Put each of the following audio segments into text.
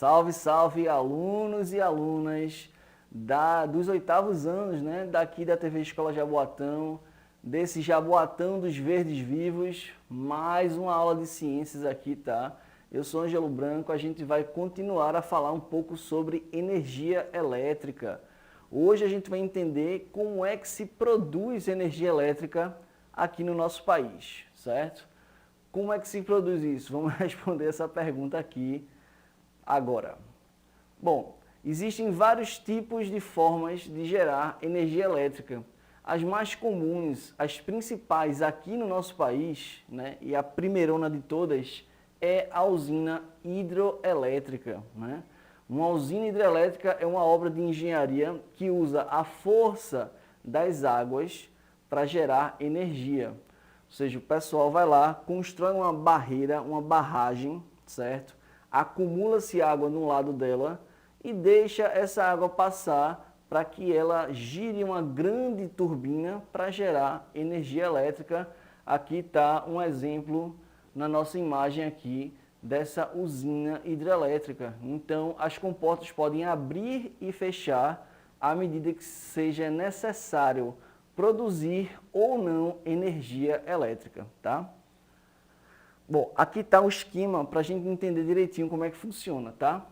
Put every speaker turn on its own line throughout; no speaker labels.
Salve, salve, alunos e alunas dos 8º anos, né, daqui da TV Escola Jaboatão, desse Jaboatão dos Verdes Vivos, mais uma aula de ciências aqui, tá? Eu sou Ângelo Branco, a gente vai continuar a falar um pouco sobre energia elétrica. Hoje a gente vai entender como é que se produz energia elétrica aqui no nosso país, certo? Como é que se produz isso? Vamos responder essa pergunta aqui agora. Bom, existem vários tipos de formas de gerar energia elétrica. As mais comuns, as principais aqui no nosso país, né, e a primeirona de todas, é a usina hidroelétrica, né? Uma usina hidrelétrica é uma obra de engenharia que usa a força das águas para gerar energia. Ou seja, o pessoal vai lá, constrói uma barreira, uma barragem, certo? Acumula-se água no lado dela e deixa essa água passar para que ela gire uma grande turbina para gerar energia elétrica. Aqui está um exemplo na nossa imagem aqui dessa usina hidrelétrica. Então, as comportas podem abrir e fechar à medida que seja necessário produzir ou não energia elétrica, tá? Bom, aqui está o esquema para a gente entender direitinho como é que funciona, tá?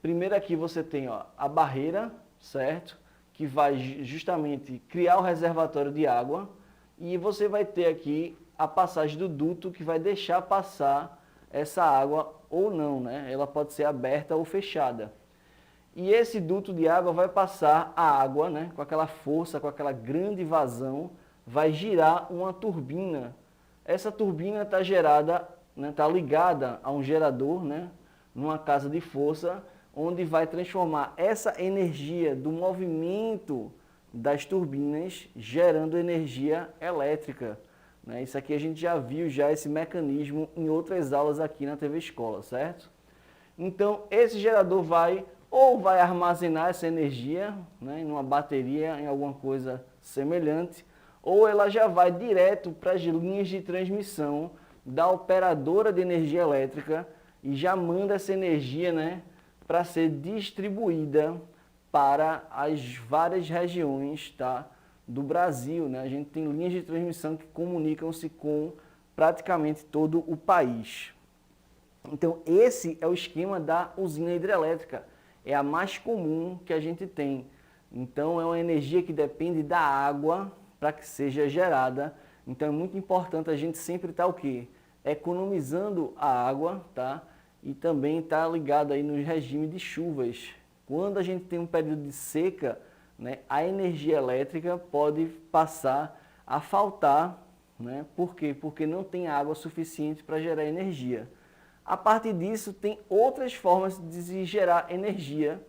Primeiro aqui você tem, ó, a barreira, certo? Que vai justamente criar o reservatório de água e você vai ter aqui a passagem do duto que vai deixar passar essa água ou não, né? Ela pode ser aberta ou fechada. E esse duto de água vai passar a água, né? Com aquela força, com aquela grande vazão, vai girar uma turbina. Essa turbina está gerada, né, tá ligada a um gerador, né, numa casa de força, onde vai transformar essa energia do movimento das turbinas gerando energia elétrica. Né? Isso aqui a gente já viu esse mecanismo em outras aulas aqui na TV Escola, certo? Então, esse gerador vai armazenar essa energia, né, em uma bateria, em alguma coisa semelhante, ou ela já vai direto para as linhas de transmissão da operadora de energia elétrica e já manda essa energia, né, para ser distribuída para as várias regiões, tá, do Brasil. Né? A gente tem linhas de transmissão que comunicam-se com praticamente todo o país. Então, esse é o esquema da usina hidrelétrica. É a mais comum que a gente tem. Então, é uma energia que depende da água para que seja gerada. Então, é muito importante a gente sempre estar o quê? Economizando a água, tá? E também estar ligado aí no regime de chuvas. Quando a gente tem um período de seca, né, a energia elétrica pode passar a faltar, né? Por quê? Porque não tem água suficiente para gerar energia. A partir disso, tem outras formas de se gerar energia,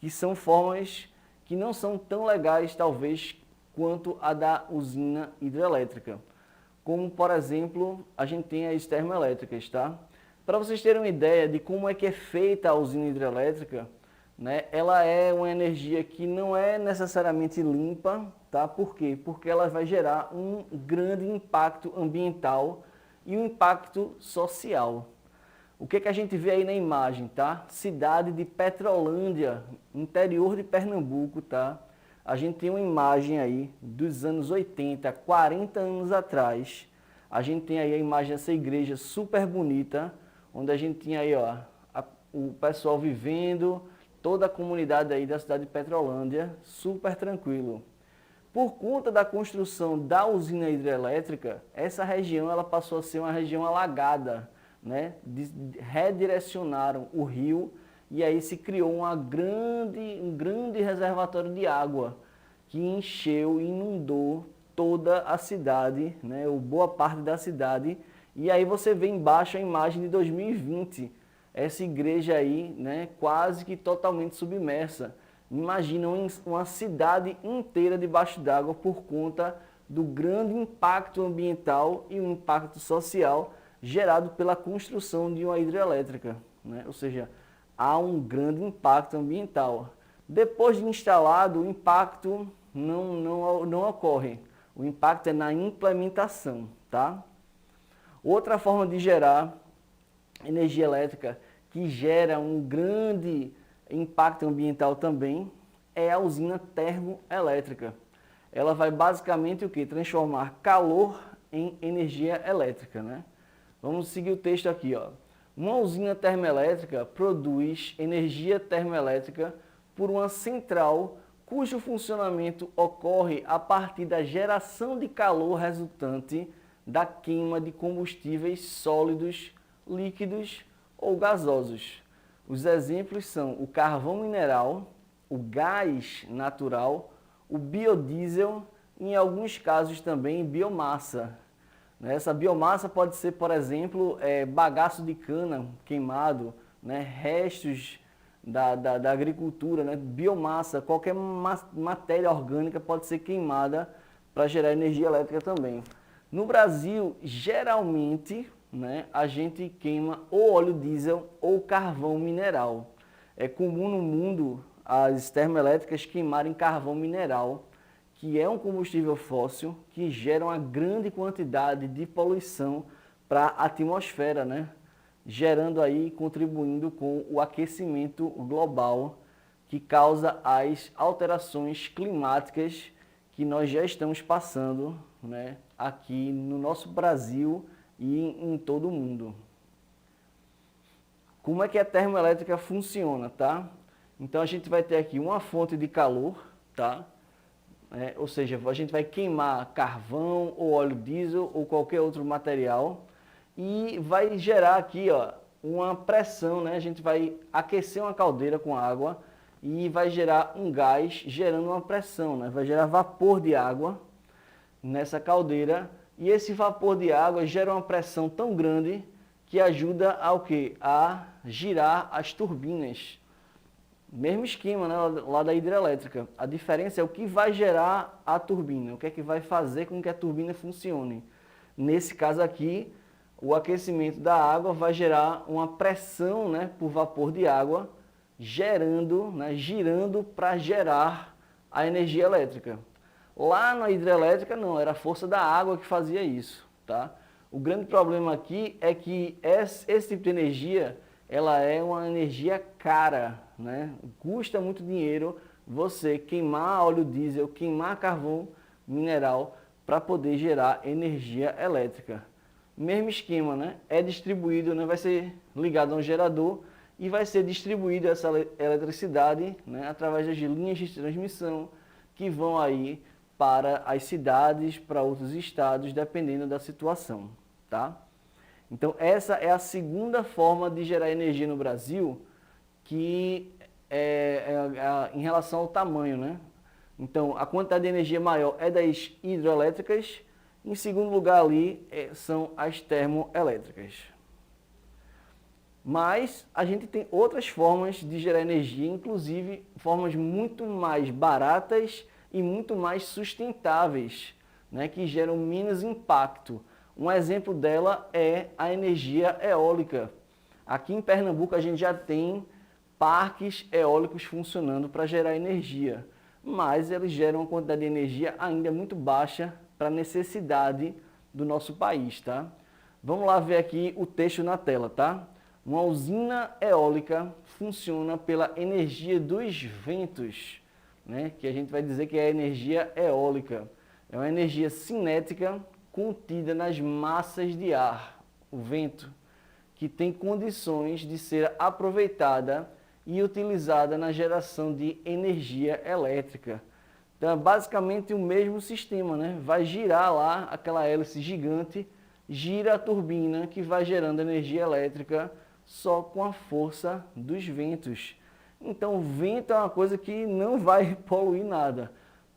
que são formas que não são tão legais, talvez, quanto a da usina hidrelétrica. Como, por exemplo, a gente tem as termoelétricas, tá? Para vocês terem uma ideia de como é que é feita a usina hidrelétrica, né? Ela é uma energia que não é necessariamente limpa, tá? Por quê? Porque ela vai gerar um grande impacto ambiental e um impacto social. O que a gente vê aí na imagem, tá? Cidade de Petrolândia, interior de Pernambuco, tá? A gente tem uma imagem aí dos anos 80, 40 anos atrás. A gente tem aí a imagem dessa igreja super bonita, onde a gente tinha aí, ó, o pessoal vivendo, toda a comunidade aí da cidade de Petrolândia, super tranquilo. Por conta da construção da usina hidrelétrica, essa região ela passou a ser uma região alagada, né? Redirecionaram o rio e aí se criou um grande reservatório de água que encheu e inundou toda a cidade, né? Ou boa parte da cidade. E aí você vê embaixo a imagem de 2020, essa igreja aí, né, quase que totalmente submersa. Imagina uma cidade inteira debaixo d'água por conta do grande impacto ambiental e o impacto social gerado pela construção de uma hidrelétrica, né? Ou seja, há um grande impacto ambiental. Depois de instalado, o impacto não ocorre. O impacto é na implementação, tá? Outra forma de gerar energia elétrica que gera um grande impacto ambiental também, é a usina termoelétrica. Ela vai basicamente o quê? Transformar calor em energia elétrica, né? Vamos seguir o texto aqui, ó. Uma usina termoelétrica produz energia termoelétrica por uma central cujo funcionamento ocorre a partir da geração de calor resultante da queima de combustíveis sólidos, líquidos ou gasosos. Os exemplos são o carvão mineral, o gás natural, o biodiesel e, em alguns casos, também biomassa. Essa biomassa pode ser, por exemplo, bagaço de cana queimado, né? Restos da agricultura, né? Biomassa, qualquer matéria orgânica pode ser queimada para gerar energia elétrica também. No Brasil, geralmente, né, a gente queima ou óleo diesel ou carvão mineral. É comum no mundo as termoelétricas queimarem carvão mineral, que é um combustível fóssil que gera uma grande quantidade de poluição para a atmosfera, né? Gerando aí, contribuindo com o aquecimento global que causa as alterações climáticas que nós já estamos passando, né, aqui no nosso Brasil e em todo o mundo. Como é que a termoelétrica funciona, tá? Então a gente vai ter aqui uma fonte de calor, tá? Ou seja, a gente vai queimar carvão ou óleo diesel ou qualquer outro material e vai gerar aqui, ó, uma pressão, né? A gente vai aquecer uma caldeira com água e vai gerar um gás gerando uma pressão, né? Vai gerar vapor de água nessa caldeira e esse vapor de água gera uma pressão tão grande que ajuda ao quê? A girar as turbinas. Mesmo esquema, né, lá da hidrelétrica. A diferença é o que vai gerar a turbina, o que é que vai fazer com que a turbina funcione. Nesse caso aqui, o aquecimento da água vai gerar uma pressão, né, por vapor de água, gerando, né, girando para gerar a energia elétrica. Lá na hidrelétrica não, era a força da água que fazia isso, tá? O grande problema aqui é que esse tipo de energia, ela é uma energia cara, né? Custa muito dinheiro você queimar óleo diesel, queimar carvão mineral para poder gerar energia elétrica. Mesmo esquema, né? É distribuído, né? Vai ser ligado a um gerador e vai ser distribuída essa eletricidade, né, através das linhas de transmissão que vão aí para as cidades, para outros estados, dependendo da situação, tá? Então, essa é a segunda forma de gerar energia no Brasil, que em relação ao tamanho, né? Então, a quantidade de energia maior é das hidroelétricas, em segundo lugar ali são as termoelétricas. Mas a gente tem outras formas de gerar energia, inclusive formas muito mais baratas e muito mais sustentáveis, né, que geram menos impacto. Um exemplo dela é a energia eólica. Aqui em Pernambuco a gente já tem parques eólicos funcionando para gerar energia, mas eles geram uma quantidade de energia ainda muito baixa para a necessidade do nosso país, tá? Vamos lá ver aqui o texto na tela, tá? Uma usina eólica funciona pela energia dos ventos, né? Que a gente vai dizer que é a energia eólica. É uma energia cinética contida nas massas de ar, o vento, que tem condições de ser aproveitada e utilizada na geração de energia elétrica. Então, é basicamente o mesmo sistema, né? Vai girar lá aquela hélice gigante, gira a turbina que vai gerando energia elétrica só com a força dos ventos. Então, o vento é uma coisa que não vai poluir nada.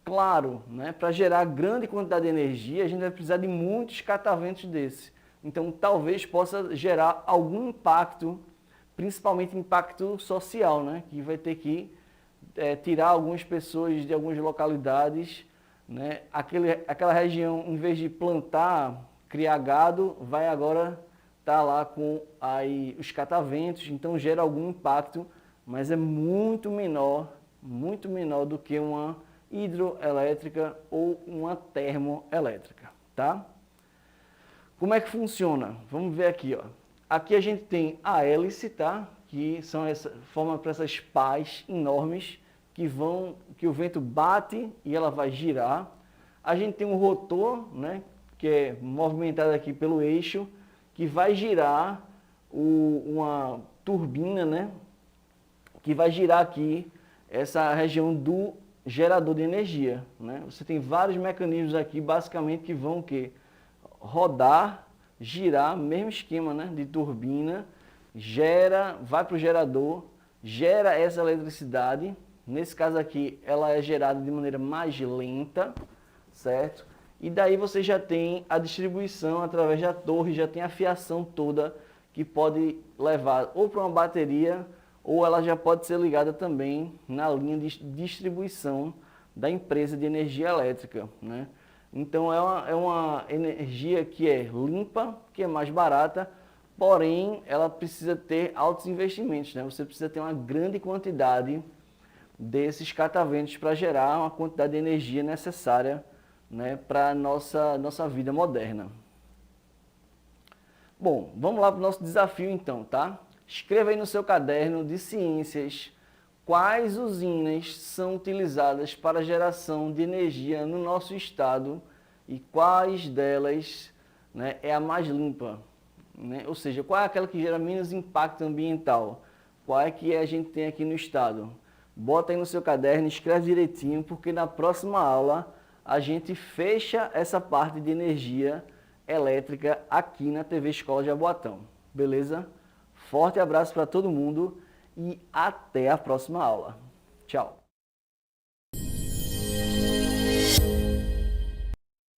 Claro, né, para gerar grande quantidade de energia, a gente vai precisar de muitos cataventos desses. Então, talvez possa gerar algum impacto, principalmente impacto social, né, que vai ter que tirar algumas pessoas de algumas localidades, né, aquela região, em vez de plantar, criar gado, vai agora estar lá com aí os cataventos, então gera algum impacto, mas é muito menor do que uma hidroelétrica ou uma termoelétrica, tá? Como é que funciona? Vamos ver aqui, ó. Aqui a gente tem a hélice, tá? que formam para essas pás enormes que o vento bate e ela vai girar. A gente tem um rotor, né, que é movimentado aqui pelo eixo, que vai girar uma turbina, né, que vai girar aqui essa região do gerador de energia, né? Você tem vários mecanismos aqui, basicamente, que vão o quê? Rodar, girar, mesmo esquema, né, de turbina, vai para o gerador, gera essa eletricidade. Nesse caso aqui, ela é gerada de maneira mais lenta, certo? E daí você já tem a distribuição através da torre, já tem a fiação toda que pode levar ou para uma bateria, ou ela já pode ser ligada também na linha de distribuição da empresa de energia elétrica, né? Então é uma energia que é limpa, que é mais barata, porém ela precisa ter altos investimentos, né? Você precisa ter uma grande quantidade desses cataventos para gerar uma quantidade de energia necessária, né, para a nossa vida moderna. Bom, vamos lá para o nosso desafio então, tá? Escreva aí no seu caderno de ciências quais usinas são utilizadas para a geração de energia no nosso estado e quais delas, né, é a mais limpa, né? Ou seja, qual é aquela que gera menos impacto ambiental, qual é que a gente tem aqui no estado. Bota aí no seu caderno, escreve direitinho, porque na próxima aula a gente fecha essa parte de energia elétrica aqui na TV Escola Jaboatão, beleza? Forte abraço para todo mundo e até a próxima aula. Tchau!